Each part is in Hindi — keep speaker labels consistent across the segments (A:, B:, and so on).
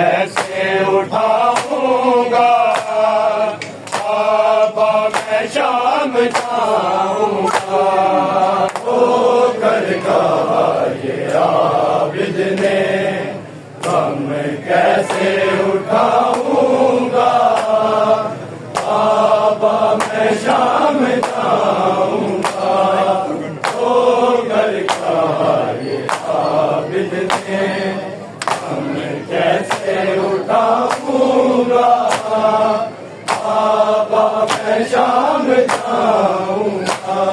A: कैसे उठाऊं मैं शाम जाऊंगा।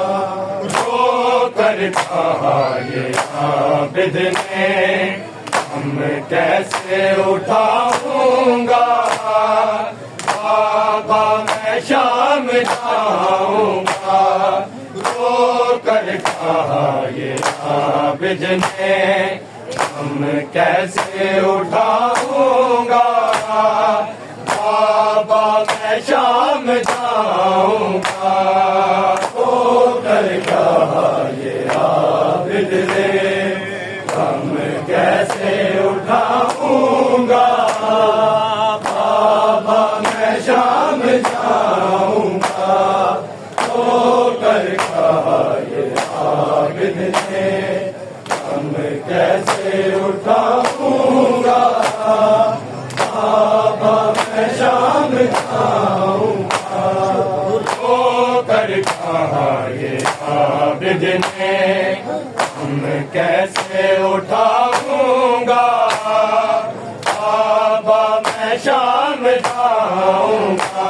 A: रो कर कहा ये आबिद ने, हम कैसे उठाऊंगा। बाबा मैं शाम जाऊंगा। रो कर कहा ये आबिद ने, हम कैसे उठाऊंगा। बाबा मैं शाम जाऊंगा। रो कर कहा ये आबिद ने, हम कैसे उठाऊंगा। बाबा मैं शाम जाऊंगा। रो कर कहा ये आबिद ने, हम कैसे उठाऊंगा। बाबा मैं शाम जाऊंगा। रो कर कहा ये आबिद ने, हम कैसे उठाऊंगा। बाबा मैं शाम जाऊंगा।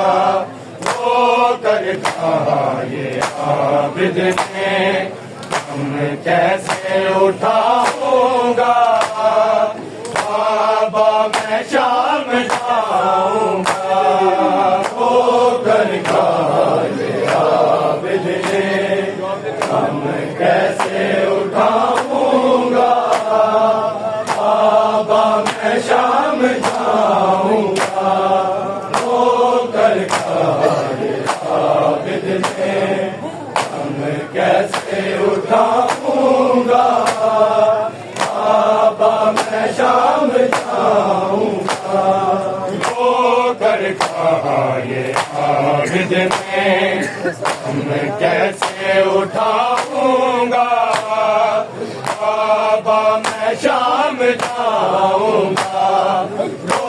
A: रो कर कहा ये आबिद ने, हम कैसे उठाऊंगा। बाबा मैं शाम जाऊंगा। रो कर कहा ये आबिद ने, हम कैसे उठाऊंगा। बाबा मैं शाम जाऊंगा। रो कर कहा ये आबिद ने, हम कैसे उठाऊंगा। बाबा मैं शाम जाऊंगा। रो कर कहा ये आबिद ने, हम कैसे उठाऊंगा। बाबा मैं शाम जाऊंगा। रो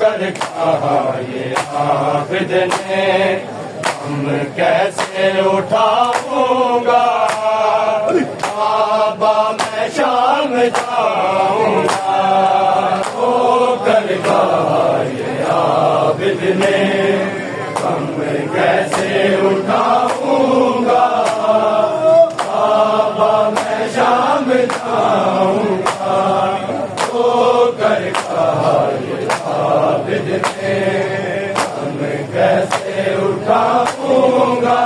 A: कर कहा ये आबिद ने, हम कैसे उठाऊंगा। बाबा मैं शाम जाऊंगा। रो कर कहा ये आबिद ने, हम कैसे उठाऊंगा। बाबा मैं शाम जाऊंगा। रो कर कहा ये आबिद ने, हम कैसे उठाऊंगा।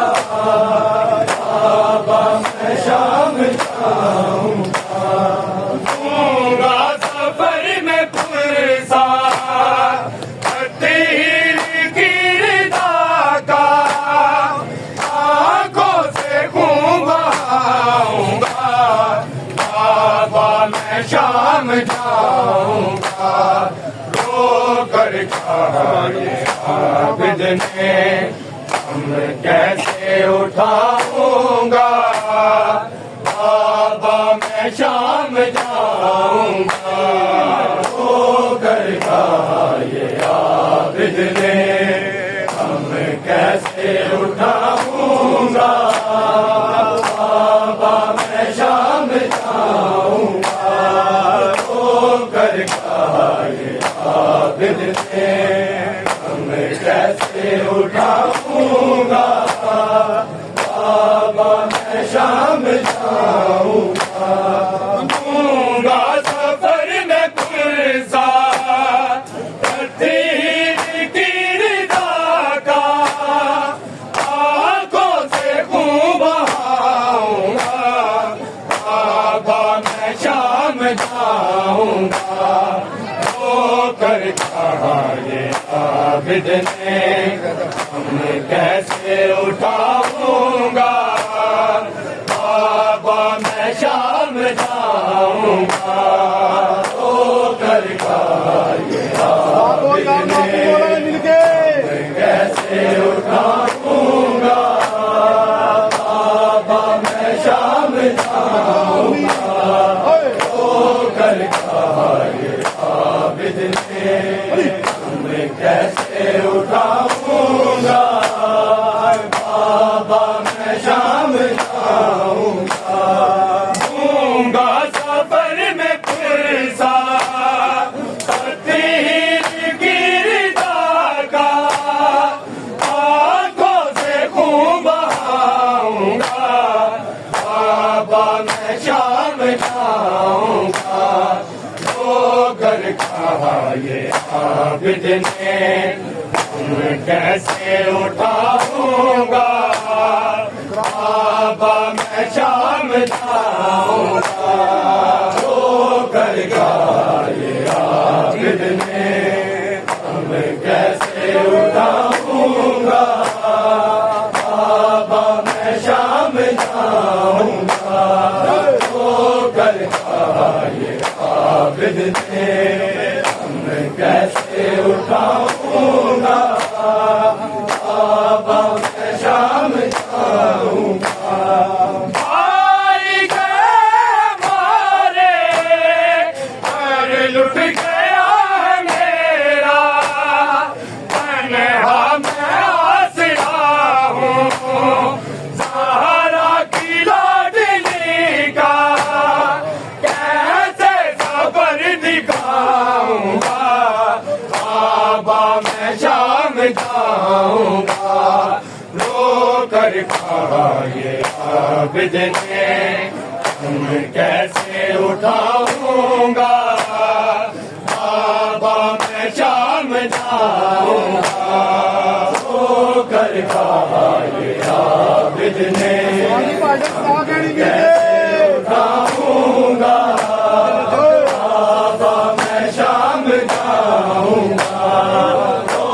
A: बाबा मैं शाम जाऊंगा। दूंगा सफर में पुरसा, तीर गिरदा का, आंखों से खून बहाऊंगा। बाबा मैं शाम जाऊंगा। रो कर कहा ये आबिद ने, हम कैसे उठाऊंगा। बाबा मैं शाम जाऊंगा। रो कर कहा ये आबिद ने, हम कैसे उठाऊंगा। बाबा मैं शाम जाऊंगा। रो कर कहा ये आबिद ने, हम कैसे उठाऊंगा। बाबा मैं शाम जाऊंगा। दूंगा सफर में पुरसा, तीर गिरदा का, आंखों से खून बहाऊंगा। बाबा मैं शाम जाऊंगा। रो कर कहा ये आबिद ने, हम कैसे उठाऊंगा। बाबा मैं शाम जाऊंगा। रो कर कहा ये आबिद ने, कैसे उठाऊंगा। बाबा मैं शाम जाऊंगा। रो कर कहा ये आबिद ने, हम कैसे उठाऊंगा। बाबा मैं शाम जाऊंगा। दूंगा सफर में पुरसा, तीर गिरदा का, आंखों से आबिद ने कैसे उठाऊंगा बाबा मैं शाम जाऊंगा रो कर गाए आबिद ने कैसे उठाऊंगा बाबा मैं शाम जाऊंगा रो कर गाए आबिद ने कैसे उठाऊंगा बाबा मैं शाम जाऊंगा भाई के मारे घर लुट गया मेरा तन्हा मैं आसरा हूँ सहारा की लाडली का कैसे सबर दिखाऊंगा बाबा मैं शाम जाऊंगा रो कर खाए आबिद ने कैसे उठाऊंगा बाबा मैं शाम जाऊंगा रो कर खाए आबिद ने कैसे उठाऊंगा बाबा मैं शाम जाऊंगा रो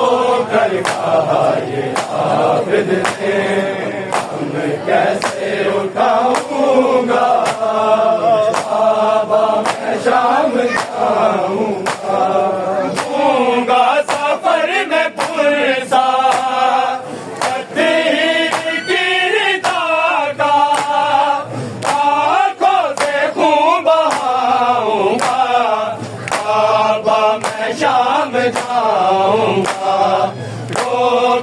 A: कर खाए आबिद ने कैसे उठाऊंगा बाबा मैं शाम जाऊंगा दूंगा सफर में पुरसा आंखों से खून बहाऊंगा बाबा मैं शाम जाऊंगा रो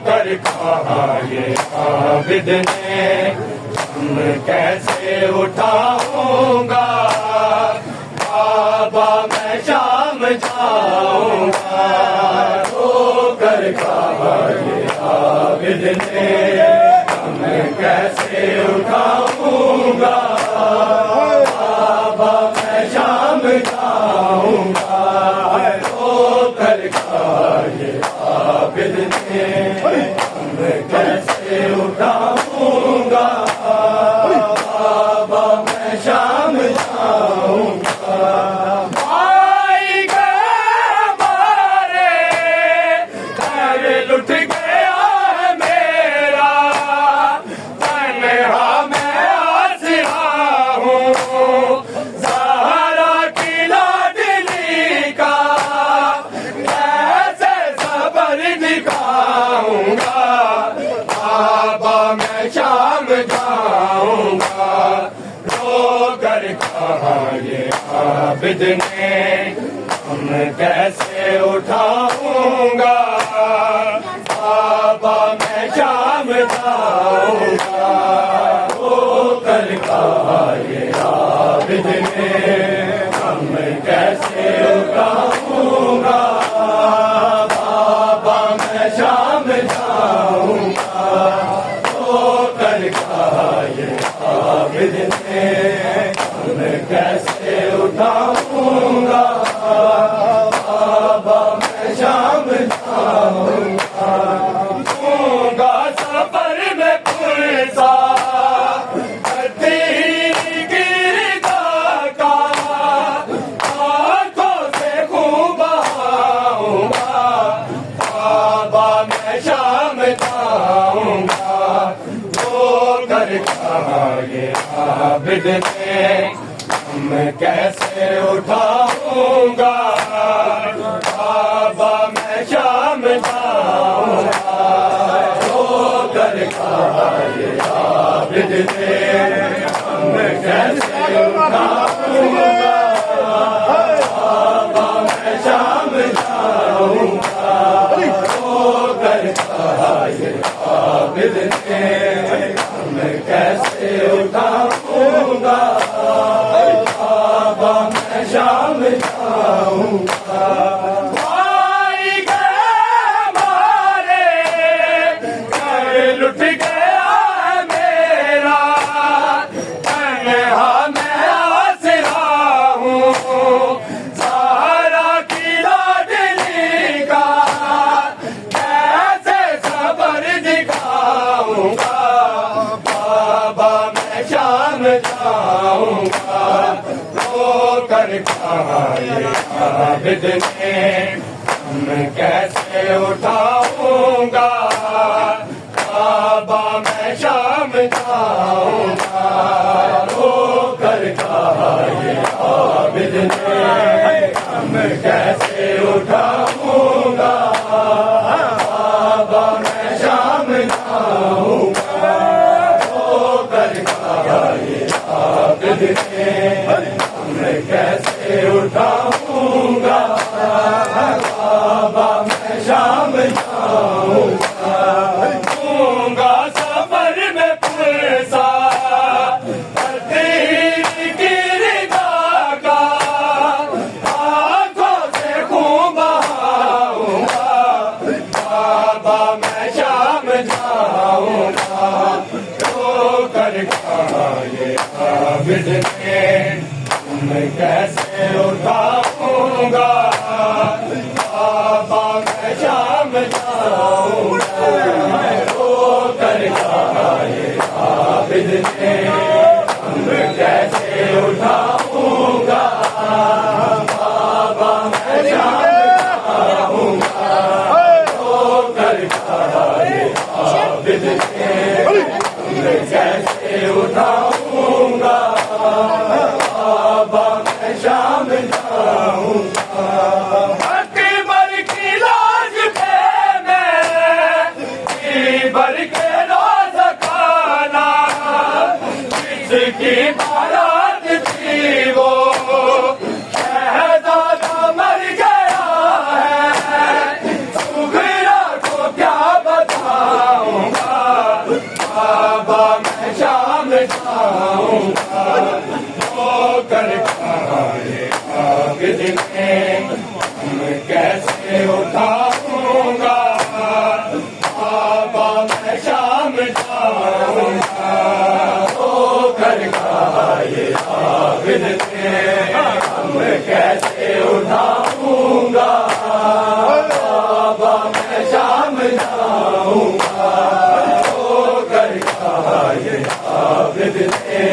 A: कर खाए आबिद ने कैसे उठाऊंगा बाबा मैं शाम जाऊंगा रो कर खाए आबिद ने कैसे उठाऊंगा बाबा मैं शाम जाऊंगा रो कर खाए आबिद ने कैसे उठाऊंगा बाबा मैं शाम जाऊंगा भाई के मारे घर लुट गया है मेरा तन्हा मैं आसरा हूँ सहारा की लाडली का कैसे सबर दिखाऊंगा बाबा मैं शाम जाऊंगा रो कर खाए आबिद ने कैसे उठाऊंगा बाबा मैं शाम जाऊंगा रो कर खाए आबिद ने कैसे उठाऊंगा बाबा मैं शाम जाऊंगा रो कर खाए आबिद ने कैसे उठाऊंगा बाबा मैं शाम जाऊंगा दूंगा सफर में पुरसा आंखों से खून बहाऊंगा बाबा मैं शाम जाऊंगा रो कर खाए आबिद ने कैसे उठाऊंगा बाबा मैं शाम जाऊंगा रो कर खाए आबिद ने कैसे उठाऊंगा बाबा मैं शाम जाऊंगा रो कर खाए आबिद ने कैसे उठाऊंगा बाबा मैं शाम जाऊंगा भाई के मारे घर लुट गया मेरा तन्हा मैं आसरा हूँ सहारा की लाडली का कहा ये आबिद ने, मैं कैसे उठाऊंगा काबा मैं शाम जाऊंगा। रो कर कहा ये आबिद ने, मैं कैसे उठाऊंगा काबा मैं शाम जाऊंगा। रो कर कहा ये आबिद ने, मैं कैसे उठाऊंगा काबा मैं शाम जाऊंगा। दूंगा सफर में पुरसा की रिदा का, आंखों से खून बहाऊंगा काबा मैं शाम जाऊंगा। तो कर कहा ये आबिद ने, मैं कैसे उठाऊंगा काबा मैं शाम जाऊंगा। रो कर कहा ये आबिद ने, मैं कैसे उठाऊंगा काबा मैं शाम जाऊंगा। रो कर कहा ये आबिद ने, मैं कैसे उठाऊंगा काबा मैं शाम जाऊंगा। अकबर की लाज पे मैं भर के रोज खाना, जिसकी बारात थी वो शहजादा मर गया है। सुगरा को क्या बताऊंगा काबा मैं शाम जाऊंगा। तो कर कहा ये आबिद ने, मैं कैसे उठाऊंगा काबा मैं शाम जाऊंगा। तो कर कहा ये आबिद ने, मैं कैसे उठाऊंगा काबा मैं शाम जाऊंगा। तो कर कहा ये आबिद ने,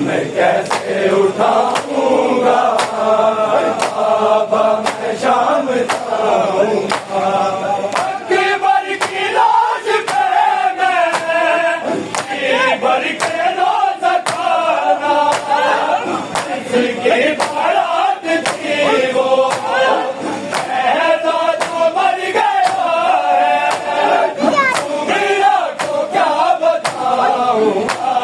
A: मैं कैसे उठाऊंगा काबा मैं शाम जाऊंगा। अकबर की लाज पे मैं भर के रोज खाना, जिसकी बारात थी वो शहजादा मर गया है। सुगरा को क्या बताऊंगा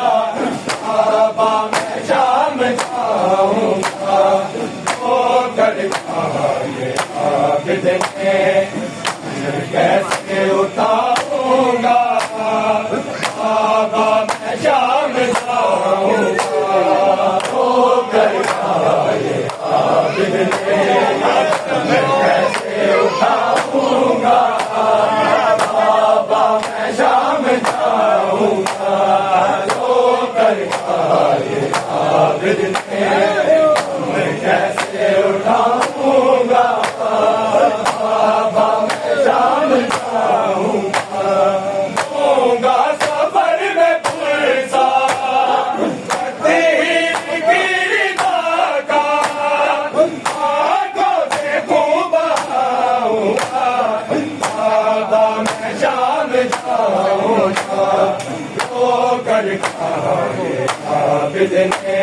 A: काबा मैं शाम जाऊंगा। तो कर कहा ये आबिद ने, मैं कैसे उठाऊंगा काबा मैं शाम जाऊंगा। तो कर कहा ये आबिद ने, मैं कैसे उठाऊंगा काबा मैं शाम जाऊंगा। तो कर कहा ये आबिद ने, मैं कैसे उठाऊंगा काबा मैं शाम जाऊंगा। दूंगा सफर में पुरसा की रिदा का, आंखों से खून बहाऊंगा काबा मैं शाम जाऊंगा। तो कर कहा ये आबिद ने,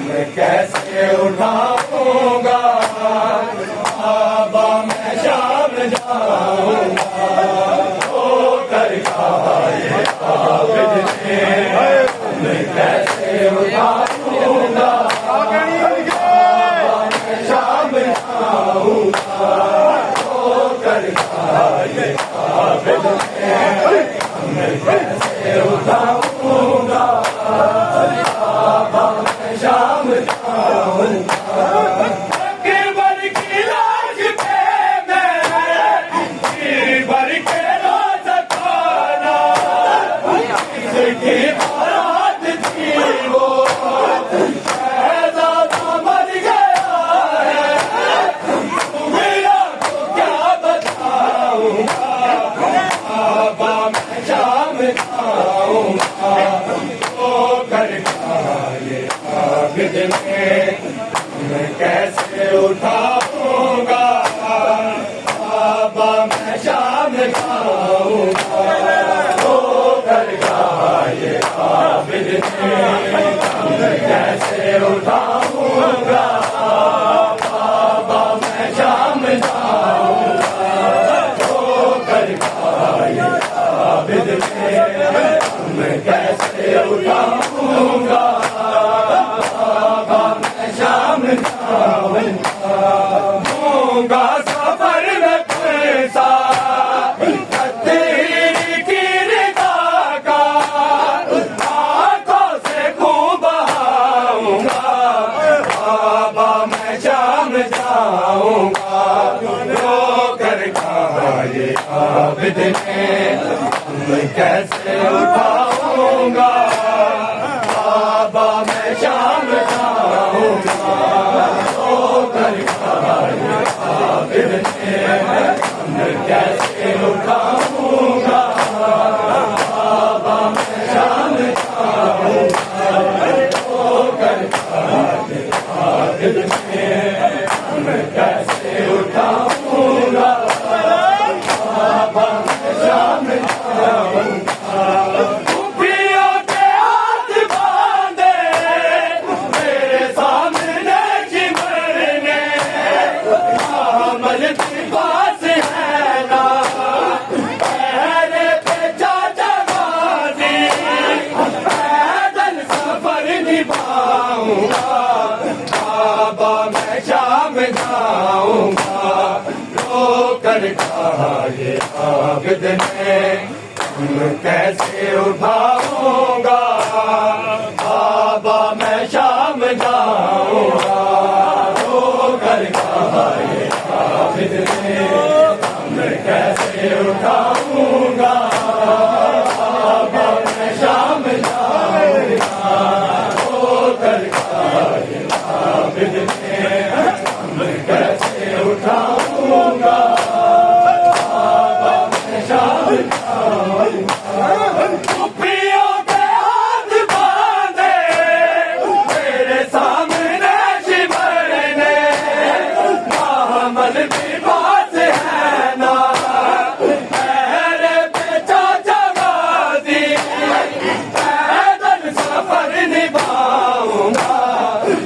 A: मैं कैसे उठाऊंगा काबा मैं शाम जाऊंगा। तो कर कहा ये आबिद ने, मैं कैसे उठाऊंगा काबा मैं शाम जाऊंगा। तो कर कहा ये आबिद ने, मैं कैसे उठाऊंगा काबा मैं शाम जाऊंगा। अकबर की लाज पे मैं भर के रोज खाना, जिसकी बारात थी वो शहजादा मर गया है। सुगरा को क्या बताऊंगा काबा मैं शाम जाऊंगा। उठाऊंगा बाबा मैं शाम जाऊंगा तो दरगाह ये आबिद में कैसे उठाऊंगा बाबा मैं शाम जाऊंगा तो दरगाह ये आबिद में कैसे उठाऊंगा बाबा मैं शाम जाऊंगा सफर में फंसा तेरी गिरदा का आंखों से खूब बहाऊंगा बाबा मैं शाम जाऊंगा रो कर कहा ये आबिद में कैसे उठाऊंगा बाबा मैं शाम जाऊंगा रो कर कहा ये आबिद में कैसे उठाऊंगा बाबा मैं शाम जाऊंगा रो कर कहा ये आबिद में कैसे उठाऊंगा बाबा मैं शाम जाऊंगा खुफियों के हाथ बांधे मेरे सामने चिमरने अमल के पास है ना पहरे पे चाचा गाजी पैदल सफर निभाऊंगा बाबा मैं शाम जाऊंगा रो कर कहा ये आबिद ने कैसे उठाऊंगा बाबा मैं शाम जाऊंगा रो कर कहा ये आबिद ने कैसे उठाऊंगा बाबा मैं शाम जाऊंगा रो कर कहा ये आबिद ने कैसे उठाऊंगा बाबा मैं शाम खुफियों के हाथ बांधे मेरे सामने शिवरने महमल भी पास है ना पहरे पे चाचा गाजी पैदल सफर निभाऊंगा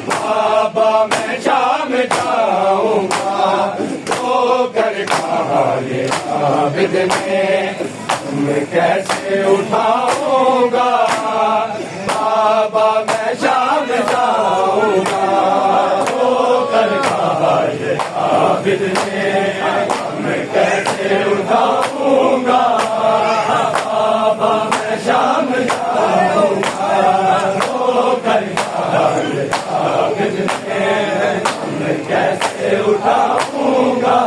A: बाबा मैं शाम जाऊंगा तो कर कहा ये आबिद ने कैसे उठाऊंगा बाबा मैं शाम जाऊंगा तो कर कहा ये आबिद ने कैसे उठाऊंगा बाबा मैं शाम जाऊंगा तो कर कहा ये आबिद ने कैसे उठाऊंगा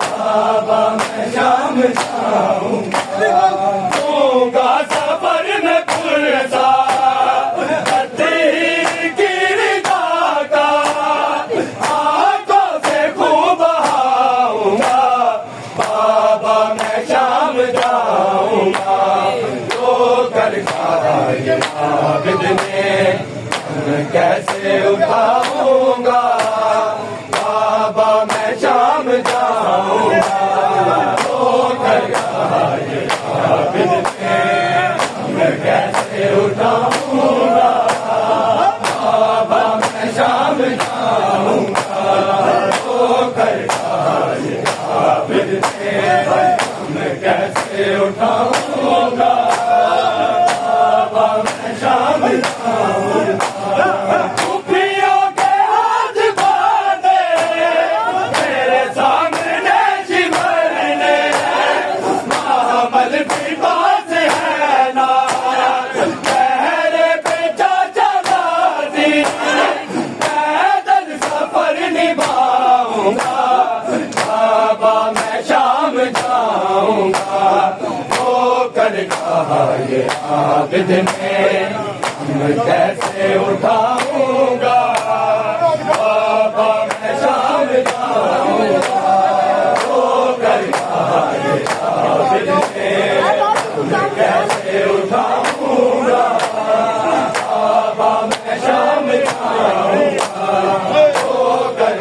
A: बाबा मैं शाम जाऊंगा सफर में फुर्सा तेरी गिरदा का आंखों से खूब बहाऊंगा बाबा मैं शाम जाऊंगा तो कर कहा ये आबिद ने कैसे उठाऊंगा बाबा मैं शाम जाऊंगा तो कर कहा ये आबिद ने कैसे उठाऊंगा बाबा मैं शाम जाऊंगा तो कर कहा ये आबिद ने कैसे उठाऊंगा बाबा मैं शाम जाऊंगा खुफियों के हाथ बांधे मेरे सामने शिवरने महमल भी पास है ना पहरे पे चाचा गाजी पैदल सफर निभाऊंगा बाबा मैं शाम जाऊंगा तो कर कहा ये आबिद ने कैसे उठाऊंगा बाबा मैं शाम जाऊंगा तो कर कहा ये आबिद ने कैसे उठाऊंगा बाबा मैं शाम जाऊंगा तो कर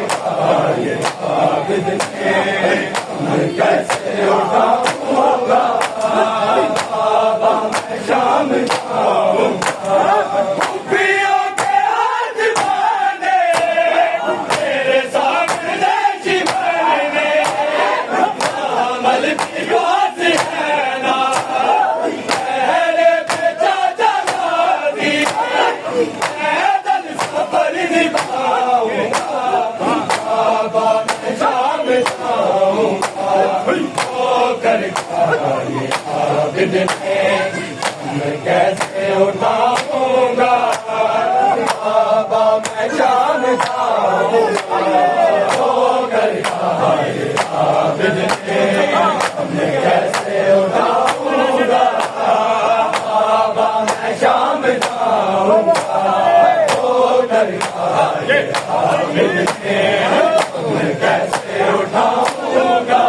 A: आबिद में मैं कैसे उठाऊंगा बाबा मैं जानता हूँ हो गया है आबिद में मैं कैसे उठाऊंगा बाबा मैं जानता हूँ हो गया है आबिद में मैं कैसे उठाऊंगा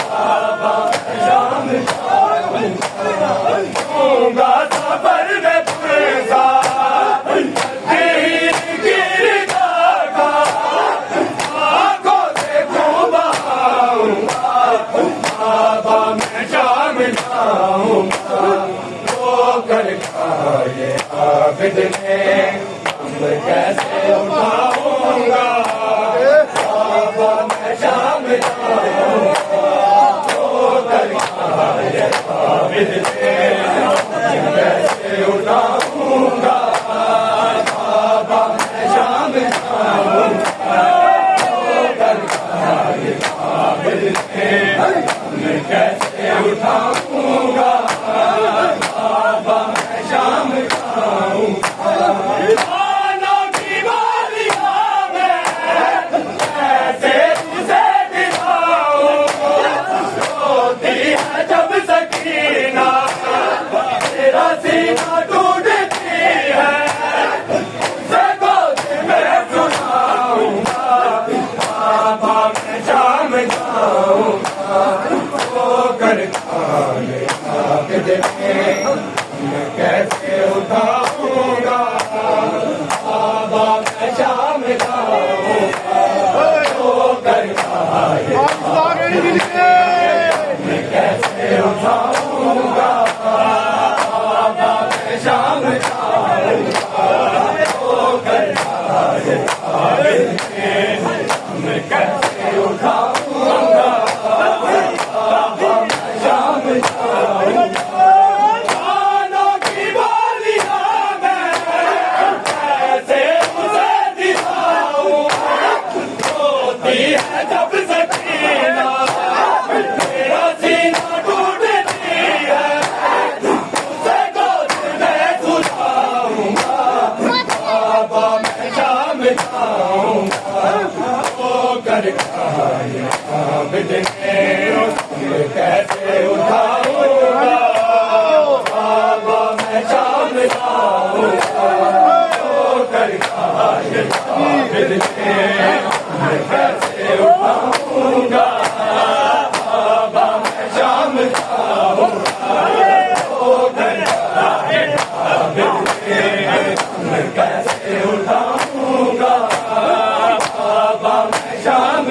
A: बाबा मैं जानता हूँ सफर में पुरसा आंखों से घूमाऊंगा बाबा मैं जानता हूँ वो कर खाए आबिद में मैं कैसे उठाऊंगा बाबा मैं जानता हूँ वो कर खाए आबिद में मैं कैसे उठाऊंगा बाबा मैं जानता हूँ वो कर खाए आबिद में मैं कैसे उठाऊंगा बाबा मैं जानता हूँ जब सकीना तेरा सीना टूटती है उसे गोद में सुनाऊंगा बाबा मैं शाम जाऊंगा वो कर खाए आबिद में मैं कैसे उठाऊंगा बाबा मैं शाम जाऊंगा वो कर खाए मैं कैसे उठाऊंगा बाबा मैं शाम जाऊंगा वो कर खाए आबिद में मैं कैसे उठाऊंगा बाबा मैं शाम जाऊंगा कानों की बालियां मैं कैसे उसे दिखाऊं होती है जब सकीना तेरा सीना टूटती है उसे गोद में सुलाऊंगा बाबा मैं शाम जाऊंगा वो कर खाए आबिद में मैं कैसे उठाऊंगा बाबा मैं शाम जाऊंगा वो कर खाए आबिद में मैं कैसे उठाऊंगा बाबा मैं शाम जाऊंगा वो कर खाए आबिद में मैं कैसे उठाऊंगा बाबा मैं शाम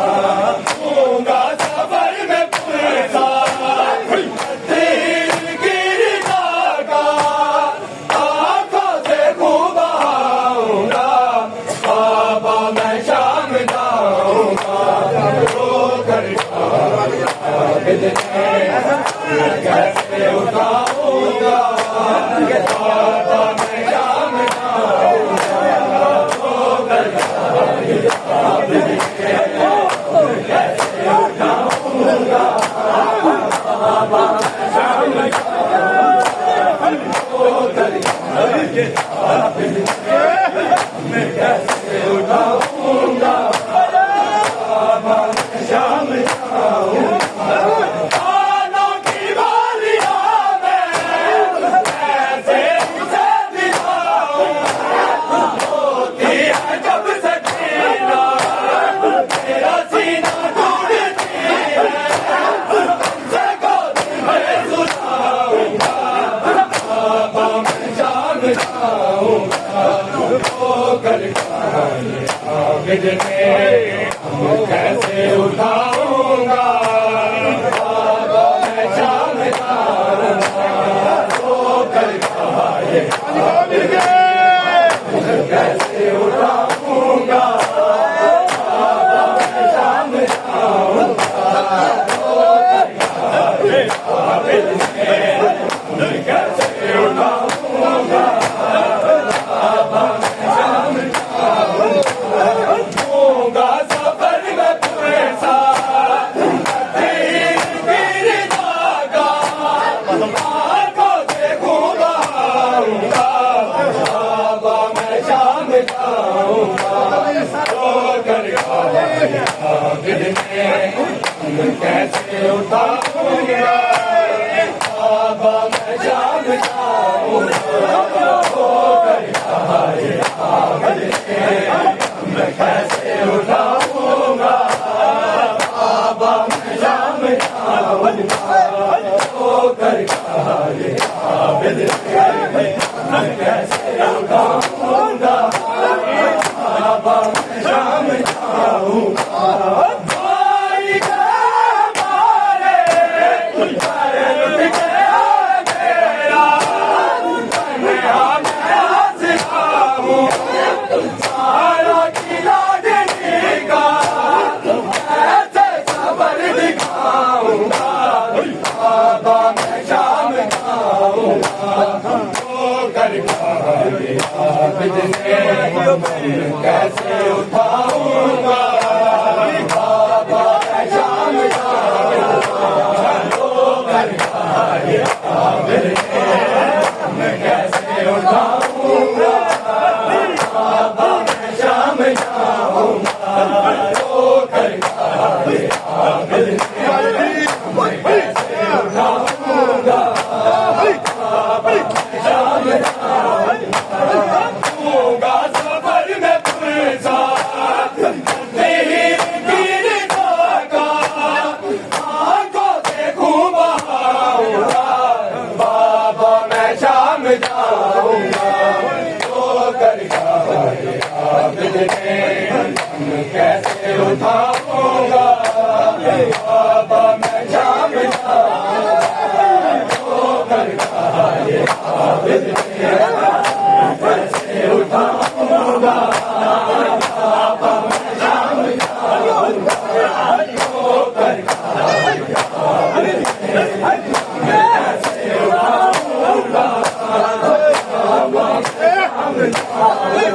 A: जाऊंगा सफर में पुरसा गिर जागा आंखों से घूमाऊंगा बाबा मैं शाम जाऊंगा वो कर खाए आबिद में मैं कैसे उठाऊंगा बाबा मैं शाम जाऊंगा वो कर खाए आबिद में मैं कैसे उठाऊंगा बाबा मैं शाम जाऊंगा वो कर खाए आबिद में मैं कैसे उठाऊंगा बाबा मैं शाम जाऊंगा कानों की बालियां मैं कैसे उसे दिखाऊं होती है जब सकीना तेरा सीना टूटती है उसे गोद में सुलाऊंगा बाबा मैं शाम जाऊंगा वो कर खाए आबिद में मैं कैसे उठाऊंगा बाबा मैं शाम जाऊंगा वो कर खाए आबिद में मैं कैसे उठाऊंगा बाबा मैं शाम जाऊंगा वो कर खाए आबिद में मैं कैसे उठाऊंगा बाबा मैं शाम जाऊंगा सफर में पुरसा गिर जागा कैसे उठाऊंगा बाबा मैं शाम जाऊंगा होकर हाय आगे मैं कैसे उठाऊंगा बाबा मैं शाम जाऊंगा होकर हाय आगे मैं कैसे उठाऊंगा बाबा मैं शाम जाऊंगा कैसे उठाऊंगा बाबा मैं शाम मैं कैसे उठाऊंगा बाबा मैं शाम जाऊंगा कैसे उठाऊंगा बाबा मैं शाम जाऊंगा सफर में पुरसा आंखों से घूमाऊंगा बाबा मैं शाम जाऊंगा तो कैसे उठाऊंगा बाबा मैं शाम जाऊंगा तो कैसे उठाऊंगा बाबा मैं शाम जाऊंगा कैसे उठाऊंगा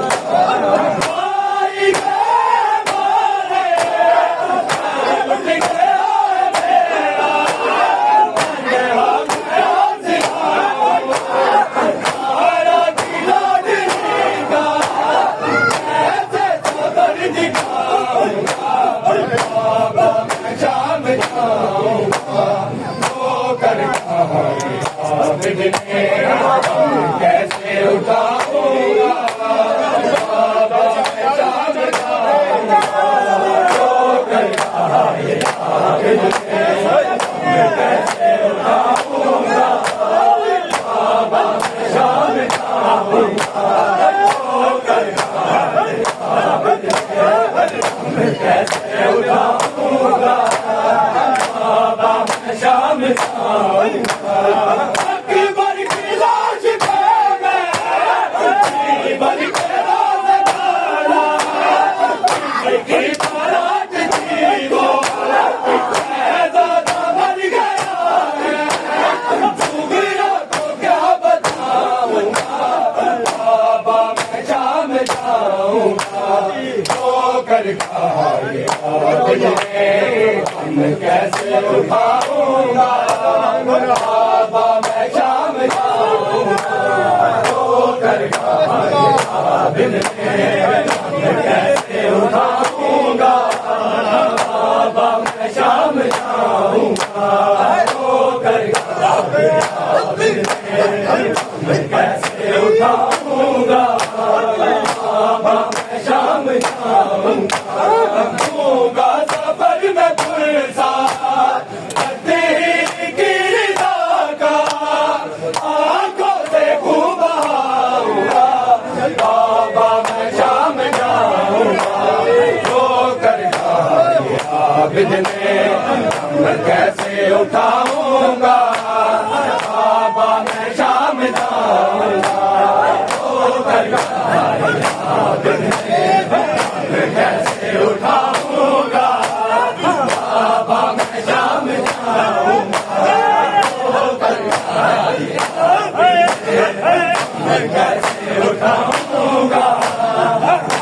A: बाबा मैं शाम जाऊंगा कैसे उठाऊंगा बाबा मैं शाम जाऊंगा कैसे उठाऊंगा बाबा मैं शाम जाऊंगा कैसे उठाऊंगा बाबा मैं शाम जाऊंगा कैसे उठाऊंगा बाबा मैं शाम जाऊंगा कैसे उठाऊंगा बाबा मैं शाम जाऊंगा कैसे उठाऊंगा बाबा मैं शाम जाऊंगा सफर में पुरसा आंखों से घूमाऊंगा बाबा मैं शाम जाऊंगा कैसे उठाऊंगा बाबा मैं शाम जाऊंगा कैसे उठाऊंगा बाबा मैं शाम जाऊंगा कैसे उठाऊंगा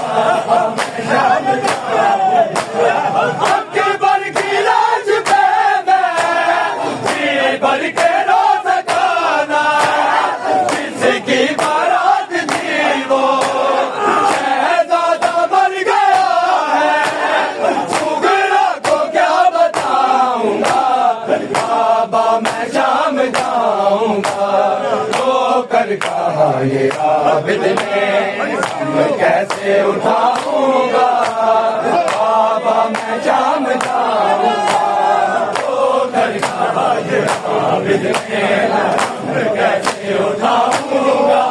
A: बाबा मैं शाम जाऊंगा अकबर की लाश पे मैं बाबा मैं शाम जाऊंगा। ठोकर कहा ये आबिद ने मैं कैसे उठाऊंगा। बाबा मैं शाम जाऊंगा। ठोकर कहा ये आबिद ने मैं कैसे उठाऊंगा।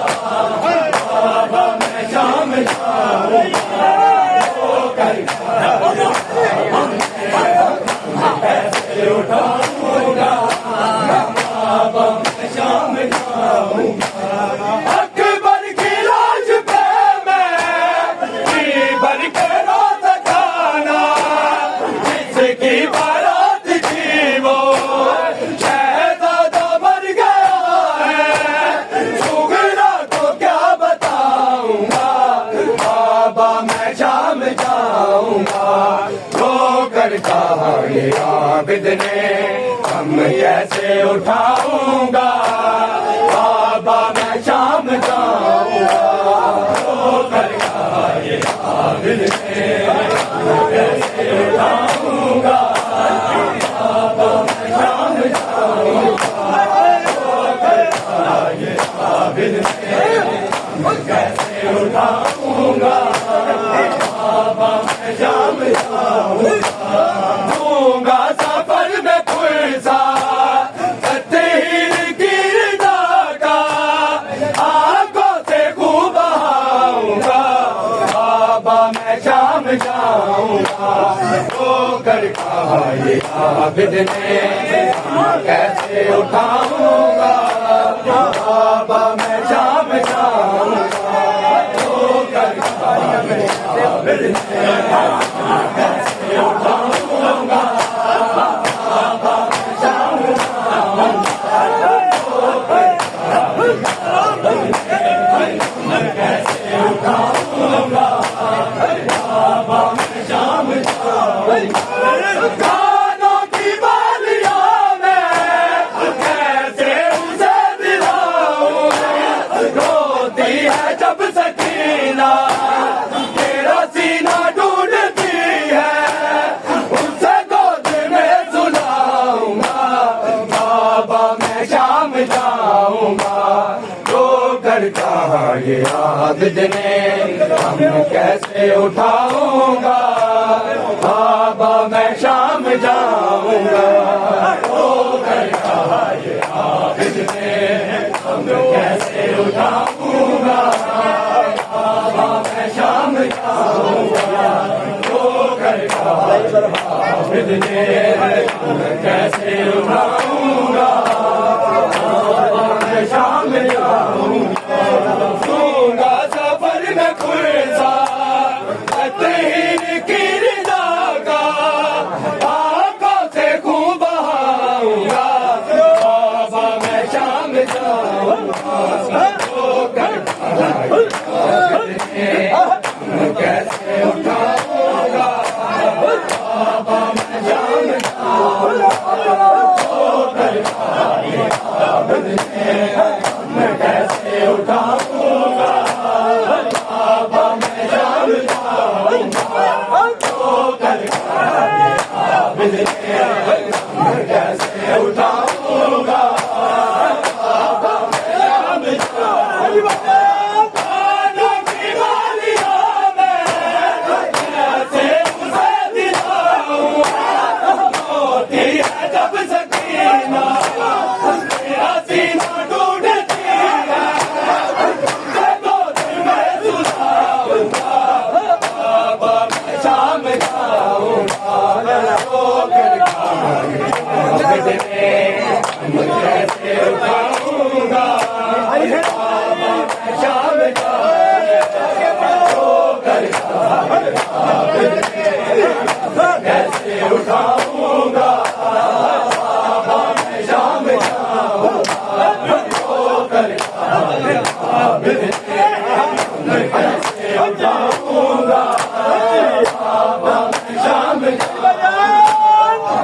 A: बाबा मैं शाम जाऊंगा। ठोकर कैसे उठाऊंगा। बाबा मैं शाम जाऊंगा। अकबर की लाश पे मैं जी भर के रोज खाना। जिसकी बारात थी वो शहजादा मर गया है। सुगरा को क्या बताऊंगा। बाबा मैं शाम जाऊंगा। ठोकर कहा ये आबिद ने हम कैसे उठाऊंगा। बाबा मैं शाम जाऊंगा। ठोकर कहा ये आबिद ने हम कैसे उठाऊंगा। बाबा मैं शाम जाऊंगा। ठोकर कहा ये आबिद ने हम कैसे उठाऊंगा। बाबा मैं शाम जाऊंगा। दूंगा सफर में फुर्सा तत्हीर गिरदा का। आंखों से खूब बहाऊंगा। बाबा मैं शाम जाऊंगा। ठोकर कहा ये आबिद ने हम कैसे उठाऊंगा। बाबा मैं शाम जाऊंगा। ठोकर कहा ये आबिद ने हम कैसे उठाऊंगा। बाबा मैं शाम जाऊंगा। ठोकर कहा मैं कैसे उठाऊंगा। बाबा मैं शाम जाऊंगा। कानों की बालियां में कैसे उसे दिलाऊं। रोती है जब सकीना तेरा सीना ढूंढती है। उसे गोद में सुलाऊंगा। बाबा मैं शाम जाऊंगा। ठोकर कहा ये आबिद ने हम कैसे उठाऊंगा। बाबा मैं शाम जाऊंगा। ठोकर कहा ये आबिद ने हम कैसे उठाऊंगा। बाबा मैं शाम जाऊंगा। ठोकर कहा ये आबिद ने हम कैसे उठाऊंगा। बाबा मैं शाम जाऊंगा। दूंगा सफर में फुर्सा तत्हीर गिरदा का। आंखों से खूब बहाऊंगा। बाबा मैं शाम जाऊंगा। ठोकर कहा ये आबिद ने हम कैसे उठाऊंगा। बाबा मैं शाम जाऊंगा। ठोकर कहा ये आबिद ने हम कैसे उठाऊंगा। बाबा मैं शाम जाऊंगा। ठोकर कहा ये आबिद ने हम कैसे उठाऊंगा। बाबा मैं शाम जाऊंगा। कानों की बालियां में कैसे उसे दिलाऊं। रोती है जब सकीना तेरा सीना ढूंढती है। उसे गोद में सुलाऊंगा। बाबा मैं शाम जाऊंगा। ठोकर कहा ये आबिद ने हम कैसे उठाऊंगा। बाबा मैं शाम जाऊंगा। ठोकर कहा ये आबिद ने हम कैसे उठाऊंगा। बाबा मैं शाम जाऊंगा। ठोकर कहा ये आबिद ने हम कैसे उठाऊंगा। बाबा मैं शाम जाऊंगा।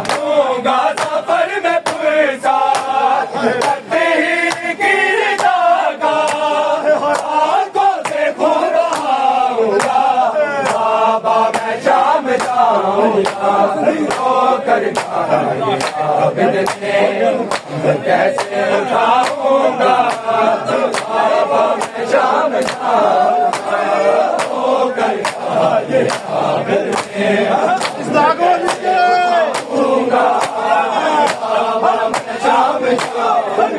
A: दूंगा सफर में फुर्सा तत्हीर गिरदा का। आंखों से खूब बहाऊंगा। बाबा मैं शाम जाऊंगा। कर आबिद ने कैसे उठाऊंगा बाबा मैं शाम होकर आबिद ने उठाऊंगा बाबा मैं शाम होकर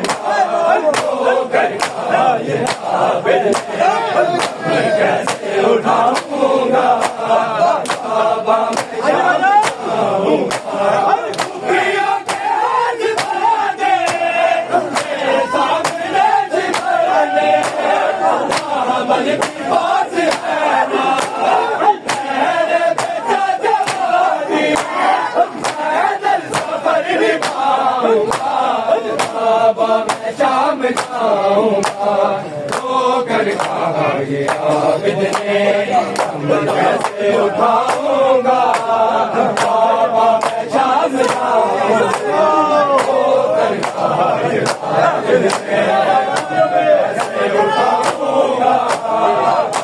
A: आबिद ने कैसे उठाऊंगा बाबा मैं शाम जाऊंगा तो कर ये आबिद ने कैसे उठाऊंगा बाबा मैं शाम जाऊंगा तो कर ये आबिद ने कैसे उठाऊंगा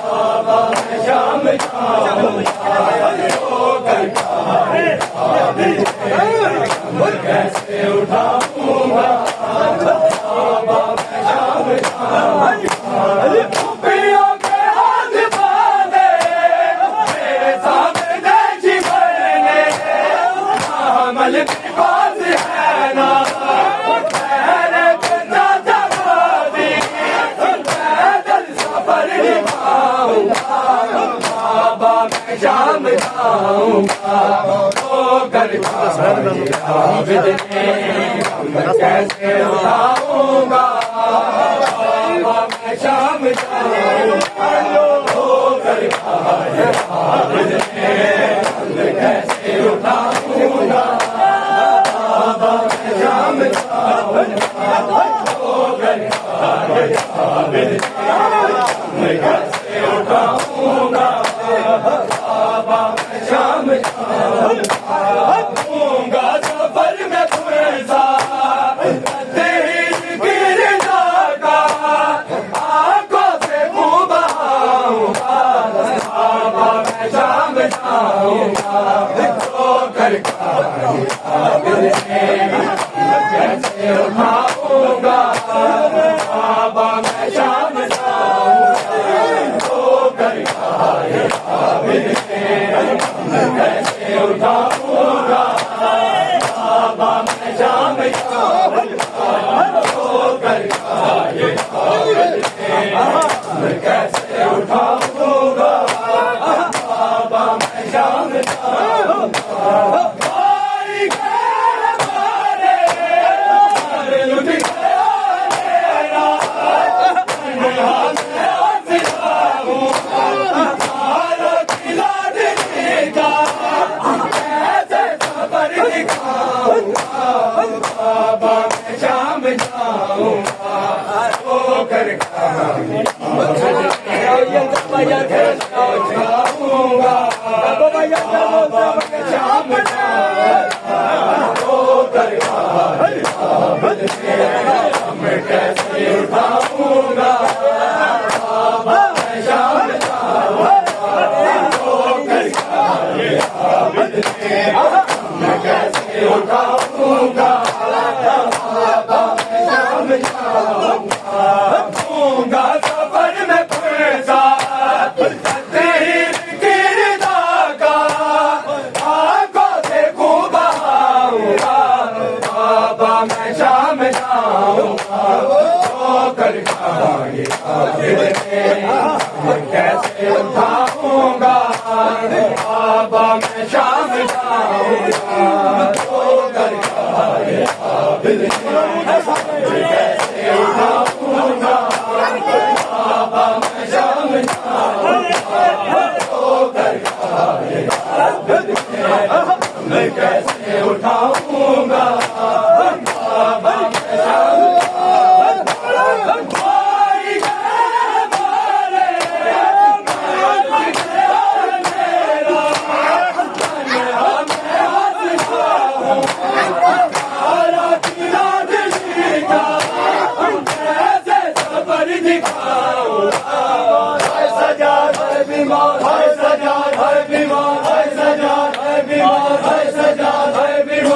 A: बाबा मैं शाम जाऊंगा तो कर आबिद ने कैसे उठाऊंगा शाम जाऊंगा तो कर आबिद ने कैसे उठाऊंगा बाबा मैं शाम जाऊंगा तो कर आबिद ने कैसे उठाऊंगा बाबा मैं शाम जाऊंगा तो कर आबिद ने कैसे उठाऊंगा बाबा मैं शाम जाऊंगा सफर में फुर्सा तेरी गिर जागा आंखों से मुंह बहाऊंगा बाबा मैं शाम जाऊंगा तो कर आबिद ने कैसे उठाऊंगा बाबा मैं शाम जाऊंगा तो कर आबिद ने कैसे उठाऊंगा बाबा मैं शाम जाऊंगा तो कर आबिद ने कैसे उठाऊंगा बाबा मैं शाम जाऊंगा भाई के मारे लुट गया मेरा बाबा मैं शाम जाऊंगा तो कर जाऊंगा बाबा मैं शाम जाऊंगा तो कर आबिद ने मैं कैसे उठाऊंगा बाबा मैं शाम जाऊंगा तो कर आबिद ने मैं कैसे उठाऊंगा बाबा मैं शाम जाऊंगा सफर में फुर्सा तेरी गिर जागा आंखों से खूब बहाऊंगा बाबा मैं शाम जाऊंगा तो कर आबिद ने कैसे उठाऊंगा बाबा मैं शाम जाऊंगा तो कर आबिद ने कैसे उठाऊंगा बाबा मैं शाम जाऊंगा तो कर आबिद ने कैसे उठाऊंगा बाबा मैं शाम सजा है बीमार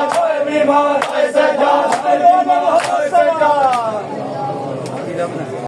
A: सज्जाद है बीमार है सज्जाद